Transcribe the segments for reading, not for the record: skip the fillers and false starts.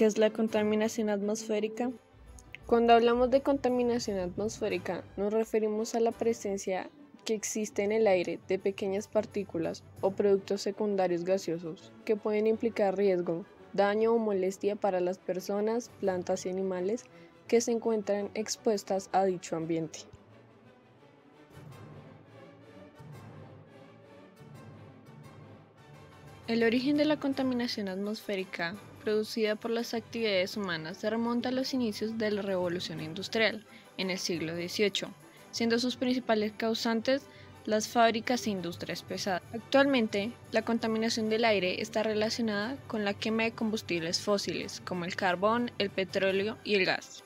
¿Qué es la contaminación atmosférica? Cuando hablamos de contaminación atmosférica, nos referimos a la presencia que existe en el aire de pequeñas partículas o productos secundarios gaseosos que pueden implicar riesgo, daño o molestia para las personas, plantas y animales que se encuentran expuestas a dicho ambiente. El origen de la contaminación atmosférica producida por las actividades humanas se remonta a los inicios de la Revolución Industrial en el siglo XVIII, siendo sus principales causantes las fábricas e industrias pesadas. Actualmente, la contaminación del aire está relacionada con la quema de combustibles fósiles como el carbón, el petróleo y el gas.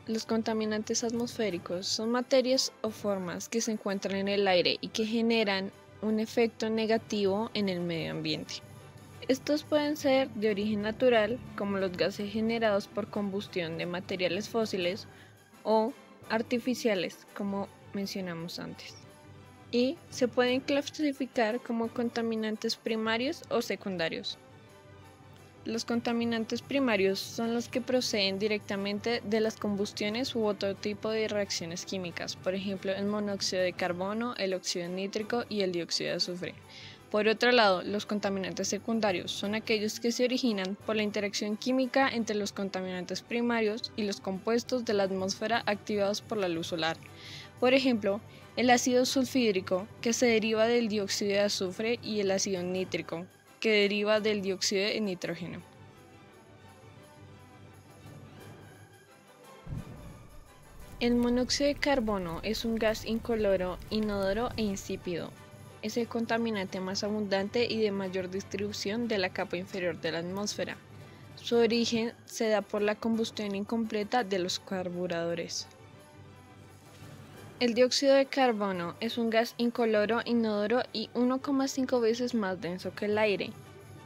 Los contaminantes atmosféricos son materias o formas que se encuentran en el aire y que generan un efecto negativo en el medio ambiente. Estos pueden ser de origen natural, como los gases generados por combustión de materiales fósiles, o artificiales, como mencionamos antes. Y se pueden clasificar como contaminantes primarios o secundarios. Los contaminantes primarios son los que proceden directamente de las combustiones u otro tipo de reacciones químicas, por ejemplo el monóxido de carbono, el óxido nítrico y el dióxido de azufre. Por otro lado, los contaminantes secundarios son aquellos que se originan por la interacción química entre los contaminantes primarios y los compuestos de la atmósfera activados por la luz solar. Por ejemplo, el ácido sulfhídrico, que se deriva del dióxido de azufre, y el ácido nítrico, que deriva del dióxido de nitrógeno. El monóxido de carbono es un gas incoloro, inodoro e insípido. Es el contaminante más abundante y de mayor distribución de la capa inferior de la atmósfera. Su origen se da por la combustión incompleta de los carburadores. El dióxido de carbono es un gas incoloro, inodoro y 1,5 veces más denso que el aire.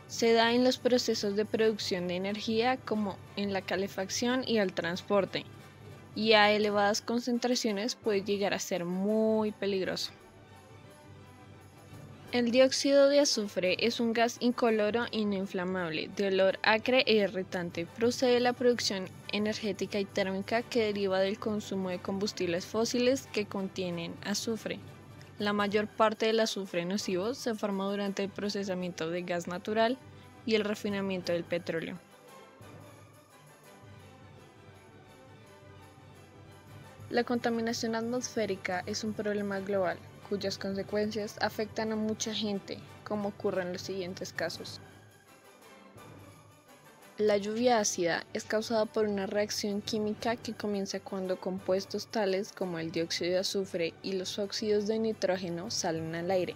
Se da en los procesos de producción de energía como en la calefacción y el transporte, y a elevadas concentraciones puede llegar a ser muy peligroso. El dióxido de azufre es un gas incoloro y no inflamable, de olor acre e irritante. Procede de la producción energética y térmica que deriva del consumo de combustibles fósiles que contienen azufre. La mayor parte del azufre nocivo se forma durante el procesamiento de gas natural y el refinamiento del petróleo. La contaminación atmosférica es un problema global, cuyas consecuencias afectan a mucha gente, como ocurre en los siguientes casos. La lluvia ácida es causada por una reacción química que comienza cuando compuestos tales como el dióxido de azufre y los óxidos de nitrógeno salen al aire.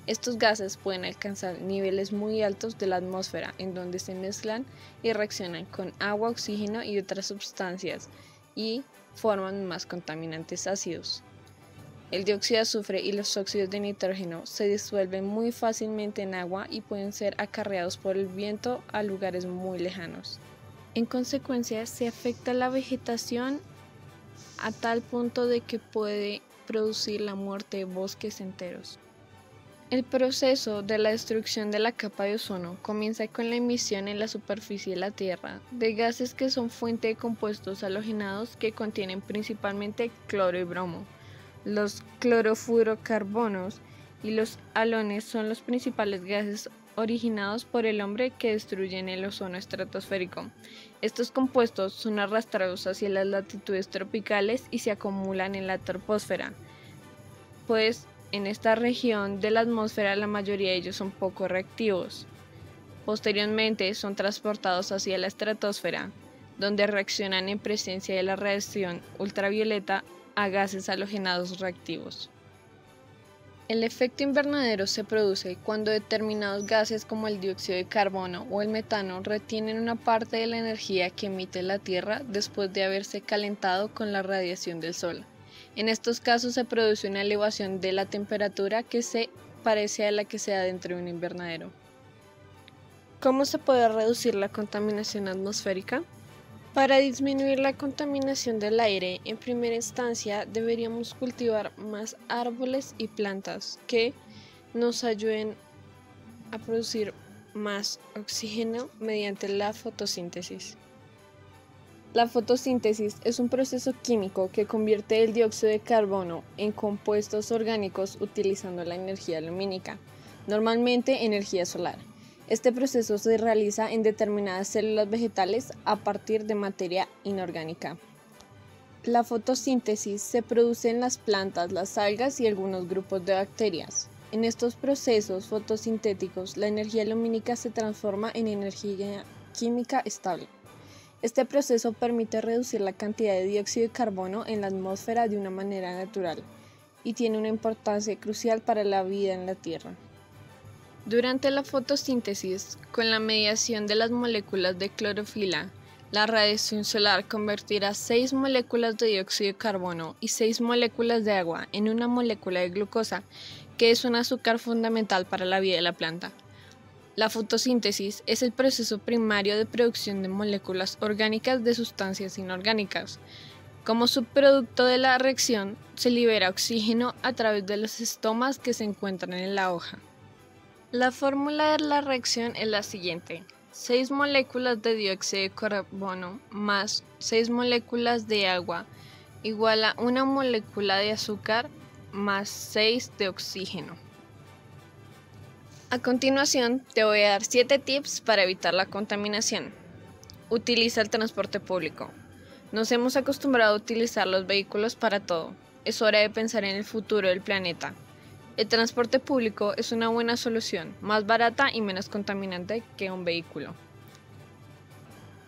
Estos gases pueden alcanzar niveles muy altos de la atmósfera, en donde se mezclan y reaccionan con agua, oxígeno y otras sustancias, y forman más contaminantes ácidos. El dióxido de azufre y los óxidos de nitrógeno se disuelven muy fácilmente en agua y pueden ser acarreados por el viento a lugares muy lejanos. En consecuencia, se afecta la vegetación a tal punto de que puede producir la muerte de bosques enteros. El proceso de la destrucción de la capa de ozono comienza con la emisión en la superficie de la Tierra de gases que son fuente de compuestos halogenados que contienen principalmente cloro y bromo. Los clorofluorocarbonos y los halones son los principales gases originados por el hombre que destruyen el ozono estratosférico. Estos compuestos son arrastrados hacia las latitudes tropicales y se acumulan en la troposfera, pues en esta región de la atmósfera la mayoría de ellos son poco reactivos. Posteriormente son transportados hacia la estratosfera, donde reaccionan en presencia de la radiación ultravioleta a gases halogenados reactivos. El efecto invernadero se produce cuando determinados gases como el dióxido de carbono o el metano retienen una parte de la energía que emite la Tierra después de haberse calentado con la radiación del Sol. En estos casos se produce una elevación de la temperatura que se parece a la que se da dentro de un invernadero. ¿Cómo se puede reducir la contaminación atmosférica? Para disminuir la contaminación del aire, en primera instancia deberíamos cultivar más árboles y plantas que nos ayuden a producir más oxígeno mediante la fotosíntesis. La fotosíntesis es un proceso químico que convierte el dióxido de carbono en compuestos orgánicos utilizando la energía lumínica, normalmente energía solar. Este proceso se realiza en determinadas células vegetales a partir de materia inorgánica. La fotosíntesis se produce en las plantas, las algas y algunos grupos de bacterias. En estos procesos fotosintéticos, la energía lumínica se transforma en energía química estable. Este proceso permite reducir la cantidad de dióxido de carbono en la atmósfera de una manera natural y tiene una importancia crucial para la vida en la Tierra. Durante la fotosíntesis, con la mediación de las moléculas de clorofila, la radiación solar convertirá 6 moléculas de dióxido de carbono y 6 moléculas de agua en una molécula de glucosa, que es un azúcar fundamental para la vida de la planta. La fotosíntesis es el proceso primario de producción de moléculas orgánicas de sustancias inorgánicas. Como subproducto de la reacción, se libera oxígeno a través de los estomas que se encuentran en la hoja. La fórmula de la reacción es la siguiente: 6 moléculas de dióxido de carbono más 6 moléculas de agua igual a 1 molécula de azúcar más 6 de oxígeno. A continuación, te voy a dar 7 tips para evitar la contaminación. Utiliza el transporte público. Nos hemos acostumbrado a utilizar los vehículos para todo. Es hora de pensar en el futuro del planeta. El transporte público es una buena solución, más barata y menos contaminante que un vehículo.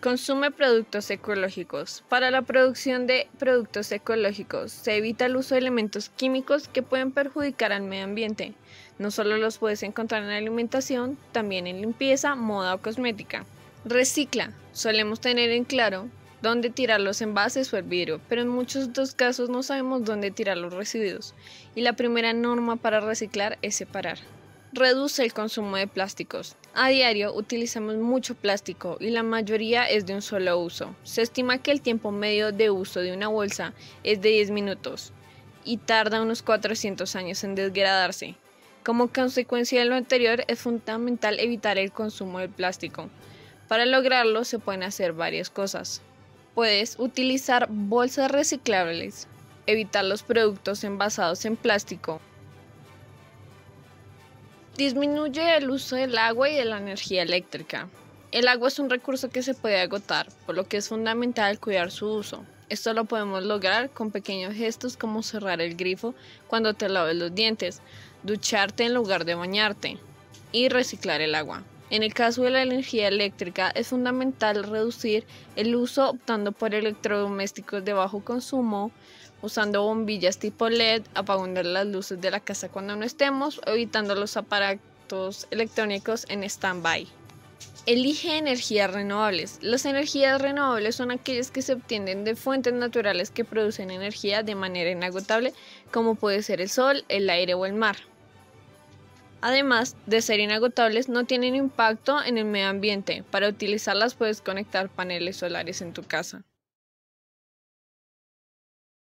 Consume productos ecológicos. Para la producción de productos ecológicos se evita el uso de elementos químicos que pueden perjudicar al medio ambiente. No solo los puedes encontrar en la alimentación, también en limpieza, moda o cosmética. Recicla. Solemos tener en claro dónde tirar los envases o el vidrio, pero en muchos otros casos no sabemos dónde tirar los residuos, y la primera norma para reciclar es separar. Reduce el consumo de plásticos. A diario utilizamos mucho plástico y la mayoría es de un solo uso. Se estima que el tiempo medio de uso de una bolsa es de 10 minutos y tarda unos 400 años en degradarse. Como consecuencia de lo anterior, es fundamental evitar el consumo de plástico. Para lograrlo se pueden hacer varias cosas. Puedes utilizar bolsas reciclables, evitar los productos envasados en plástico. Disminuye el uso del agua y de la energía eléctrica. El agua es un recurso que se puede agotar, por lo que es fundamental cuidar su uso. Esto lo podemos lograr con pequeños gestos como cerrar el grifo cuando te laves los dientes, ducharte en lugar de bañarte y reciclar el agua. En el caso de la energía eléctrica, es fundamental reducir el uso optando por electrodomésticos de bajo consumo, usando bombillas tipo LED, apagando las luces de la casa cuando no estemos, o evitando los aparatos electrónicos en stand-by. Elige energías renovables. Las energías renovables son aquellas que se obtienen de fuentes naturales que producen energía de manera inagotable, como puede ser el sol, el aire o el mar. Además de ser inagotables, no tienen impacto en el medio ambiente. Para utilizarlas puedes conectar paneles solares en tu casa.